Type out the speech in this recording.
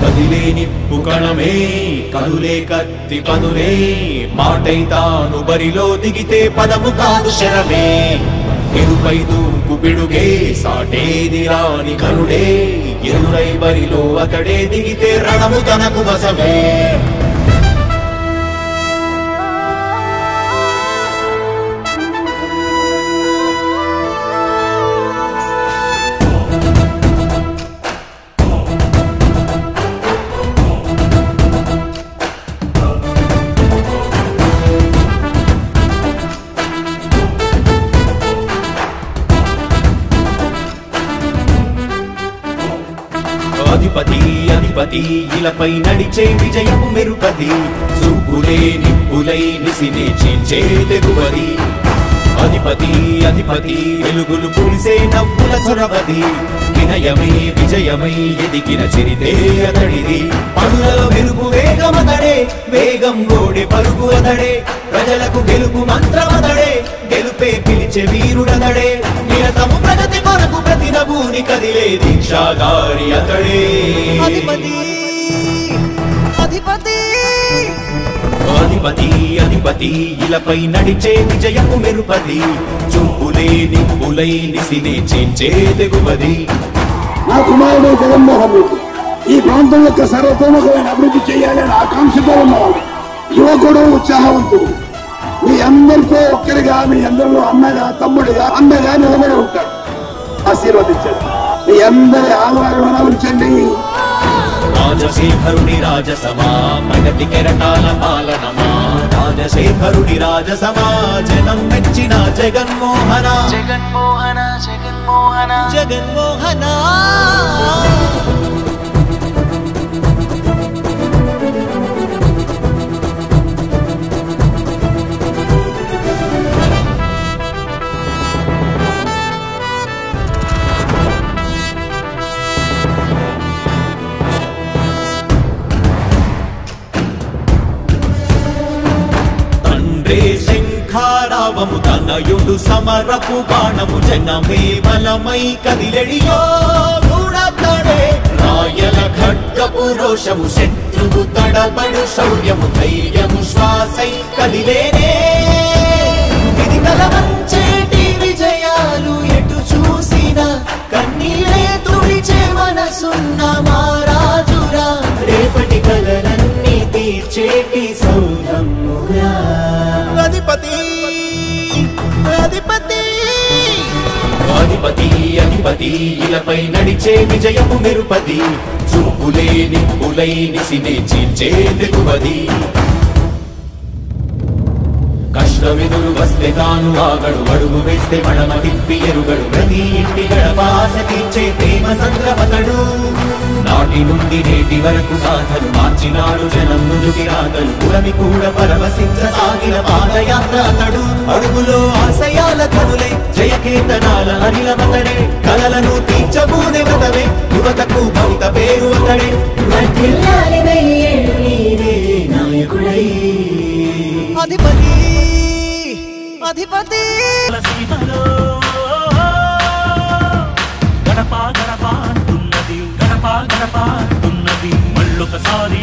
కదిలే నిప్పు కణమే కనులే కత్తి పనులే మాటై తాను బరిలో దిగితే పదము కాదు శరమే ఎరుపై దూకు పిడుగే సాటేది రాని కనుడే ఎరురై బరిలో అతడే దిగితే రణము తనకు వశమే అధిపతి అధిపతి ఇలపై నడిచే విజయము మెరుపది చూపులే నిప్పులై నిసినే చీల్చే తెగువది అధిపతి అధిపతి వెలుగులు పులిసే నవ్వుల చొరవది వినయమై విజయమై ఎదిగిన చిరితే అతడిది పనులలో మెరుగు వేగమతడే వేగం గోడే పరుగు అతడే ప్రజలకు గెలుపు మంత్రమతడే గెలుపే పిలిచే వీరుడతడే నిరతము ప్రగతి కొరకు ప్రతి నభూని కదిలే దీక్షాధారి అతడే అధిపతి అధిపతి అధిపతి అధిపతి ఇలపై నడిచే విజయము మెరుపది చూపులే నిప్పులై నిసినే చీల్చే తెగువది నా కుమారుడు జగన్మోహన్ రెడ్డి ఈ ప్రాంతం యొక్క సర్వతోముఖమైన అభివృద్ధి చేయాలని ఆకాంక్షతో ఉన్నవాడు యువకుడు ఉత్సాహవంతుడు మీ అందరితో ఒక్కరిగా మీ అందరిలో అన్నగా తమ్ముడిగా అన్నగా నిలబడి ఉంటాడు ఆశీర్వదించండి మీ అందరి ఆదరణ ఉంచండి రాజశేఖరుడి రాజసమా ప్రగతి కెరటాల పాలనమా రాజశేఖరుడి రాజసమా జనం మెచ్చిన జగన్మోహన జగన్మోహన జగన్మోహన జగన్మోహన శంఖారావము తనయుడు సమరపు బాణము జనమే బలమై కదిలెడియో గూడతడే రాయల ఖడ్గపు రోషము శత్రువు తడబడు శౌర్యము ధైర్యము శ్వాసై కదిలేనే ఇది కలవంచేటి విజయాలు ఎటు చూసిన కన్నీరే తుడిచే మనసున్న మారాజురా రేపటి కలలన్నీ తీర్చేటి సౌరమ్మురా అధిపతి అధిపతి అధిపతి అధిపతి ఇలపై నడిచే విజయము మెరుపది చూపులే నిప్పులై నిసినే చీల్చే తెగువది కష్టమెదురు వస్తే తాను ఆగడు అడుగు వేస్తే మడమ తిప్పి ఎరుగడు ప్రతి ఇంటి గడపాస తీర్చే ప్రేమ సంద్రపతడు నాటి నుండి నేటి వరకు సాధను మార్చినాడు జనం నుదుటి రాగలు పురమి కూడా పరవశించసాగిన పాదయాత్ర అతడు అడుగులో ఆశయాల కనులై జయకేతనాల అనిలమతడే కలలను తీర్చబూనే వ్రతమే యువతకు భవిత పేరు అతడే నాయకుడై అధిపతి అధిపతి గడప గడప అంటున్నది గడప గడప అంటున్నది మళ్ళొకసారి